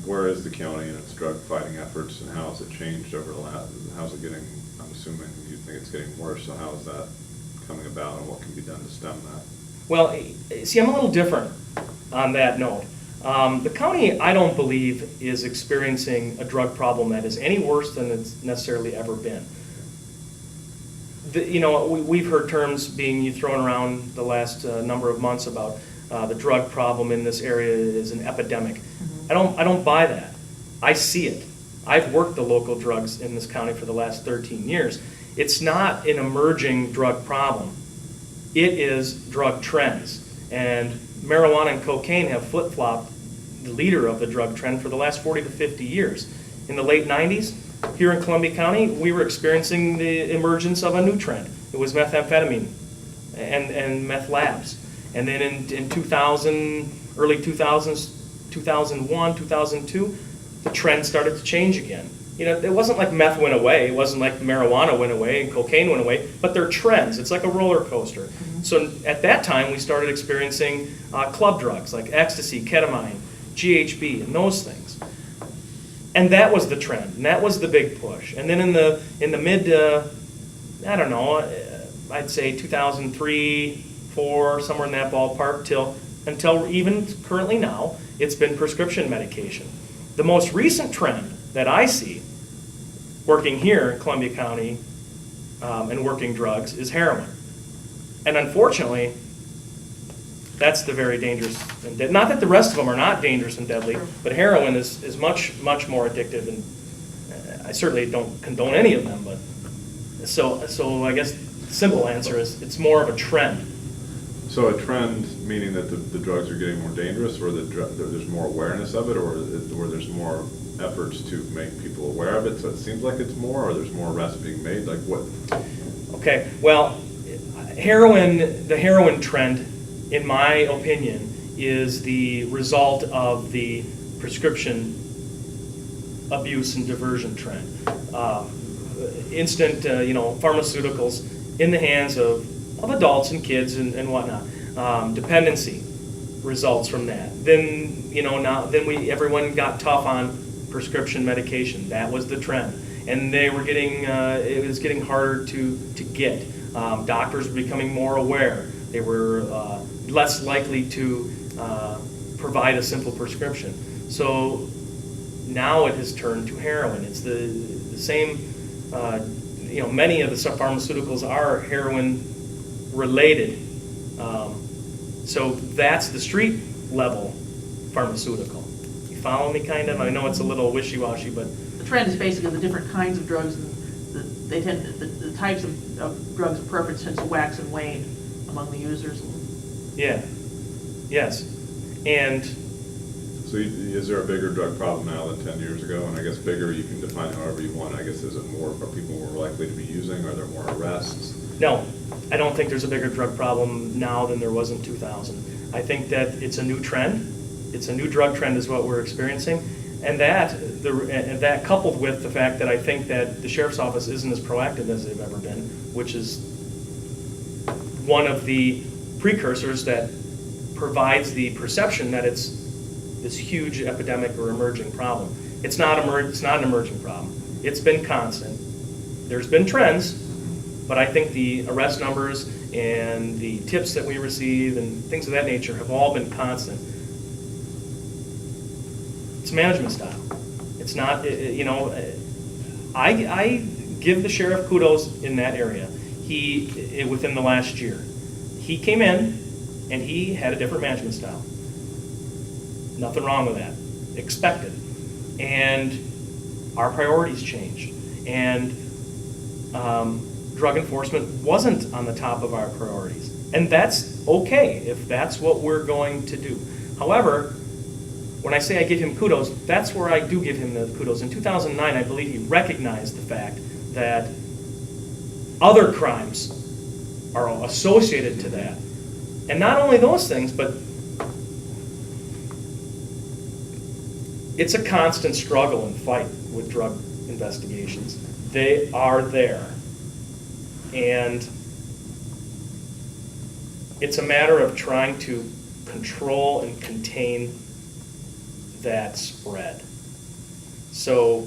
where is the county in its drug fighting efforts, and how has it changed over the last, how's it getting, I'm assuming you think it's getting worse, so how is that coming about, and what can be done to stem that? Well, see, I'm a little different on that note. The county, I don't believe, is experiencing a drug problem that is any worse than it's necessarily ever been. We've heard terms being thrown around the last number of months about the drug problem in this area is an epidemic. Mm-hmm. I don't buy that. I see it. I've worked the local drugs in this county for the last 13 years. It's not an emerging drug problem. It is drug trends. And marijuana and cocaine have flip-flopped the leader of the drug trend for the last 40 to 50 years. In the late 90s, here in Columbia County, we were experiencing the emergence of a new trend. It was methamphetamine and meth labs. And then in 2000, early 2000s, 2001, 2002, the trend started to change again. It wasn't like meth went away, it wasn't like marijuana went away and cocaine went away, but they're trends. It's like a roller coaster. Mm-hmm. So at that time, we started experiencing club drugs like ecstasy, ketamine, GHB, and those things. And that was the trend, and that was the big push. And then in the mid, I don't know, I'd say 2003, 4, somewhere in that ballpark, until even currently now, it's been prescription medication. The most recent trend that I see working here in Columbia County and working drugs is heroin. And unfortunately, that's the very dangerous. And not that the rest of them are not dangerous and deadly, but heroin is much, much more addictive, and I certainly don't condone any of them. But so I guess the simple answer is it's more of a trend. So a trend meaning that the drugs are getting more dangerous, or there's more awareness of it, or there's more efforts to make people aware of it, so it seems like it's more, or there's more arrests being made, like what? Okay, well, the heroin trend, in my opinion, is the result of the prescription abuse and diversion trend. Instant, pharmaceuticals in the hands of adults and kids and whatnot. Dependency results from that. Then, everyone got tough on prescription medication. That was the trend. And they were it was getting harder to get. Doctors were becoming more aware. They were less likely to provide a simple prescription. So now it has turned to heroin. It's the same, many of the pharmaceuticals are heroin related. So that's the street level pharmaceutical. You follow me kind of? I know it's a little wishy-washy, but the trend is basically the different kinds of drugs, and the types of drugs of preference tends to wax and wane among the users. Yeah. Yes. And so is there a bigger drug problem now than 10 years ago? And I guess bigger, you can define it however you want. I guess, is it more, are people more likely to be using? Are there more arrests? No, I don't think there's a bigger drug problem now than there was in 2000. I think that it's a new trend. It's a new drug trend is what we're experiencing. And that coupled with the fact that I think that the sheriff's office isn't as proactive as they've ever been, which is one of the precursors that provides the perception that it's this huge epidemic or emerging problem. It's not an emerging problem. It's been constant. There's been trends, but I think the arrest numbers and the tips that we receive and things of that nature have all been constant. It's management style. It's not, I give the sheriff kudos in that area. Within the last year, he came in and he had a different management style. Nothing wrong with that. Expected. And our priorities changed. And drug enforcement wasn't on the top of our priorities. And that's okay if that's what we're going to do. However, when I say I give him kudos, that's where I do give him the kudos. In 2009, I believe he recognized the fact that other crimes are associated to that. And not only those things, but it's a constant struggle and fight with drug investigations. They are there. And it's a matter of trying to control and contain that spread. So,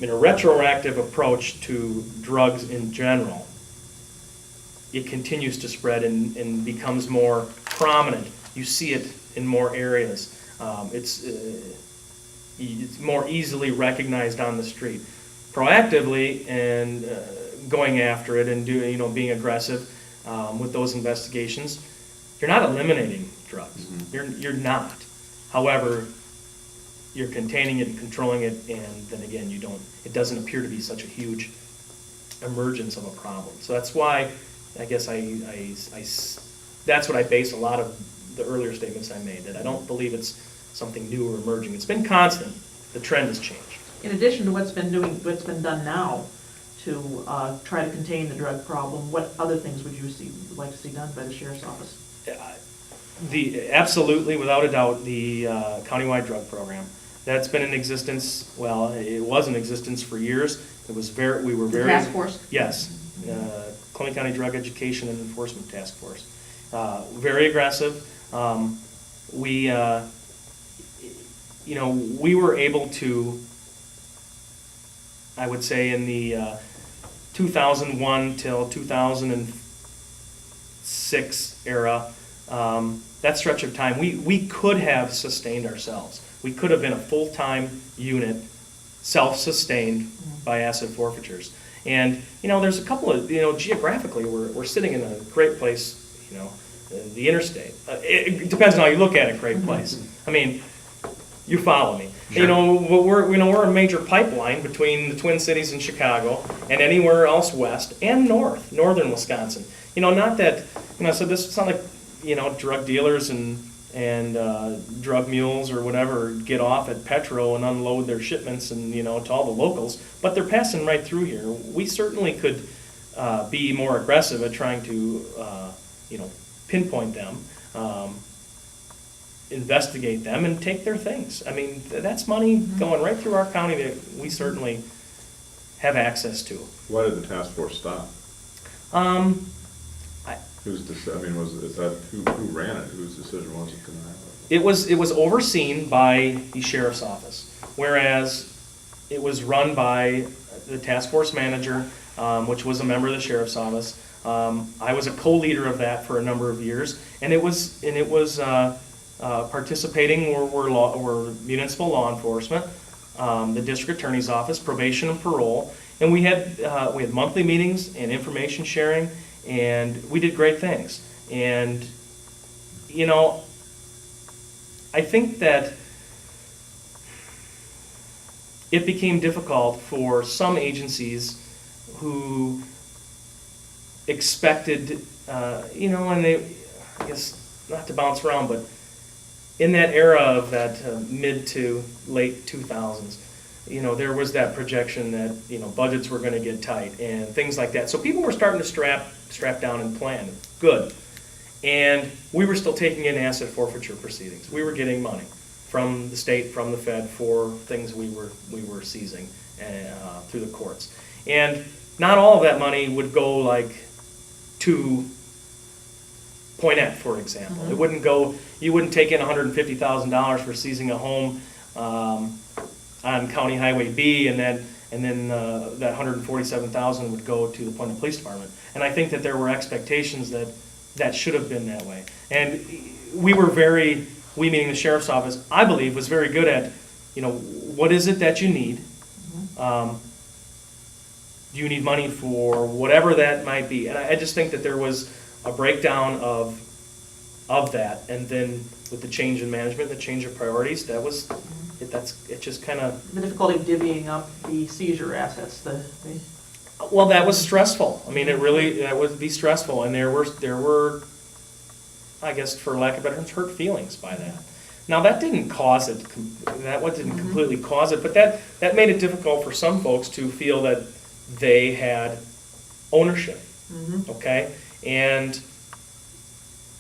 in a retroactive approach to drugs in general, it continues to spread and becomes more prominent. You see it in more areas. It's more easily recognized on the street. Proactively and going after it and being aggressive with those investigations, you're not eliminating drugs. Mm-hmm. You're not. However, you're containing it and controlling it, and then again, it doesn't appear to be such a huge emergence of a problem. So that's why I guess that's what I base a lot of the earlier statements I made, that I don't believe it's something new or emerging. It's been constant. The trend has changed. In addition to what's been done now to try to contain the drug problem, what other things would you like to see done by the sheriff's office? Absolutely, without a doubt, the countywide drug program. That's been in existence. Well, it was in existence for years. We were very task force. Yes, Columbia County Drug Education and Enforcement Task Force. Very aggressive. We were able to, I would say, in the 2001 till 2006 era, that stretch of time, we could have sustained ourselves. We could have been a full-time unit, self-sustained by asset forfeitures. And, there's a couple of, geographically, we're sitting in a great place, the interstate. It depends on how you look at it, great place. I mean, you follow me. Sure. We're a major pipeline between the Twin Cities and Chicago and anywhere else west and northern Wisconsin. Not that, so it's not like, drug dealers and drug mules or whatever get off at Petro and unload their shipments and, to all the locals, but they're passing right through here. We certainly could be more aggressive at trying to, pinpoint them, investigate them, and take their things. I mean, that's money going right through our county that we certainly have access to. Why did the task force stop? Who ran it? Whose decision was it to not have it? It was overseen by the sheriff's office, whereas it was run by the task force manager, which was a member of the sheriff's office. I was a co-leader of that for a number of years, and it was participating were municipal law enforcement, the district attorney's office, probation and parole, and we had monthly meetings and information sharing, and we did great things. And I think that it became difficult for some agencies who expected, and they, I guess, not to bounce around, but in that era of that mid to late 2000s, there was that projection that, budgets were going to get tight and things like that. So people were starting to strap down and plan. Good. And we were still taking in asset forfeiture proceedings. We were getting money from the state, from the Fed for things we were seizing through the courts. And not all of that money would go like to Point F, for example. It wouldn't go. You wouldn't take in $150,000 for seizing a home on County Highway B, and then that $147,000 would go to the Point Police Department. And I think that there were expectations that should have been that way. And we meaning the sheriff's office, I believe, was very good at, what is it that you need? Do you need money for whatever that might be? And I just think that there was a breakdown of that, and then with the change in management, the change of priorities, it just kind of... The difficulty of divvying up the seizure assets, Well, that was stressful. I mean, that would be stressful, and there were, I guess, for lack of better terms, hurt feelings by that. Now, that didn't cause it, didn't completely cause it, but that made it difficult for some folks to feel that they had ownership, okay? And,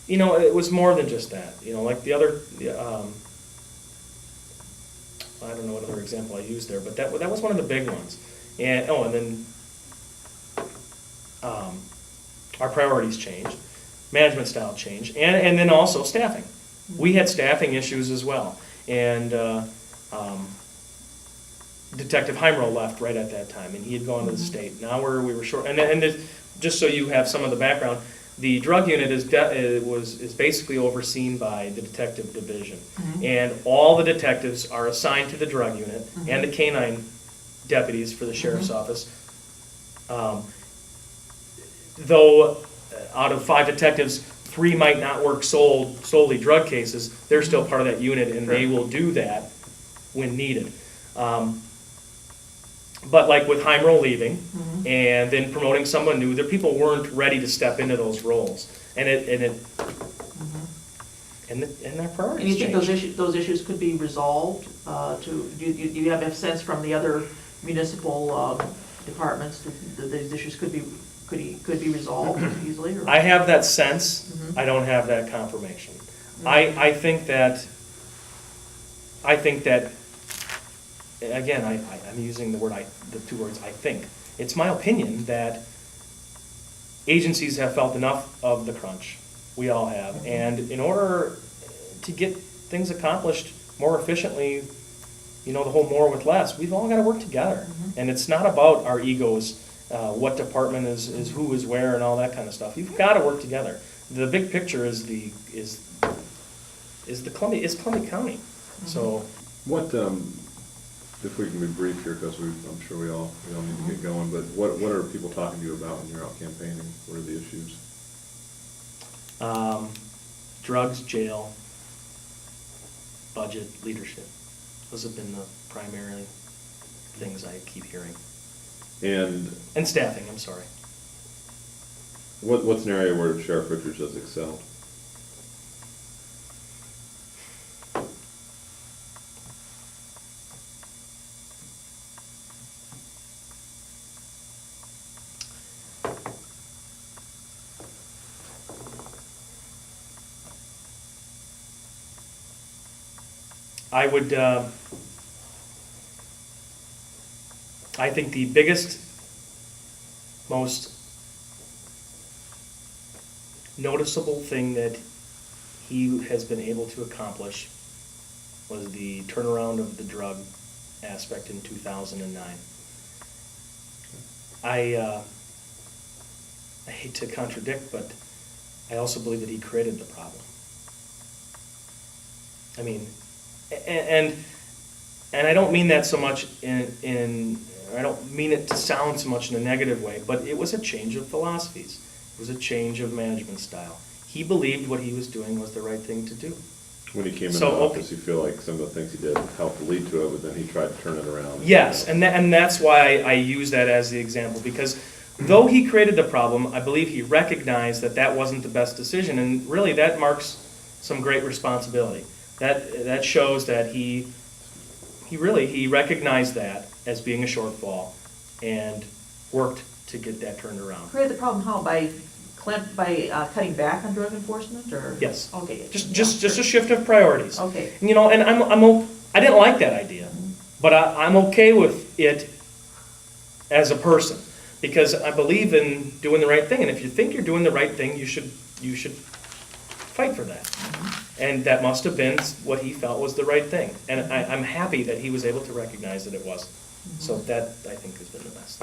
it was more than just that. Like the other, I don't know what other example I used there, but that was one of the big ones. And then our priorities changed, management style changed, and then also staffing. We had staffing issues as well, and Detective Heimro left right at that time, and he had gone to the state. Now we were short, and just so you have some of the background, the drug unit is basically overseen by the detective division, and all the detectives are assigned to the drug unit and the canine deputies for the sheriff's office. Though out of 5 detectives, 3 might not work solely drug cases, they're still part of that unit, and they will do that when needed. But like with Heimro leaving and then promoting someone new, the people weren't ready to step into those roles, and their priorities And you think changed. those issues could be resolved? Do you have a sense from the other municipal departments that these issues could be resolved easily? Or? I have that sense. I don't have that confirmation. I think that again, I'm using the 2 words, I think. It's my opinion that agencies have felt enough of the crunch. We all have. And in order to get things accomplished more efficiently, the whole more with less, we've all got to work together. And it's not about our egos, what department is who is where and all that kind of stuff. You've got to work together. The big picture is Columbia County. So What, if we can be brief here, because I'm sure we all need to get going, but what are people talking to you about when you're out campaigning? What are the issues? drugs, jail, budget, leadership. Those have been the primary things I keep hearing. And staffing, I'm sorry. what's an area where Sheriff Richards has excelled? I would, I think the biggest, most noticeable thing that he has been able to accomplish was the turnaround of the drug aspect in 2009. I hate to contradict, but I also believe that he created the problem. I mean, and I don't mean that so much I don't mean it to sound so much in a negative way, but it was a change of philosophies. It was a change of management style. He believed what he was doing was the right thing to do. When he came into office, you feel like some of the things he did helped lead to it, but then he tried to turn it around. Yes, and that's why I use that as the example, because though he created the problem, I believe he recognized that that wasn't the best decision, and really that marks some great responsibility. That shows that he recognized that as being a shortfall and worked to get that turned around. Create the problem how? By cutting back on drug enforcement, or? Yes. Okay. Just a shift of priorities. Okay. And, and I didn't like that idea, but I'm okay with it as a person, because I believe in doing the right thing, and if you think you're doing the right thing, you should fight for that. And that must have been what he felt was the right thing. And I'm happy that he was able to recognize that it was. So that, I think, has been the best thing.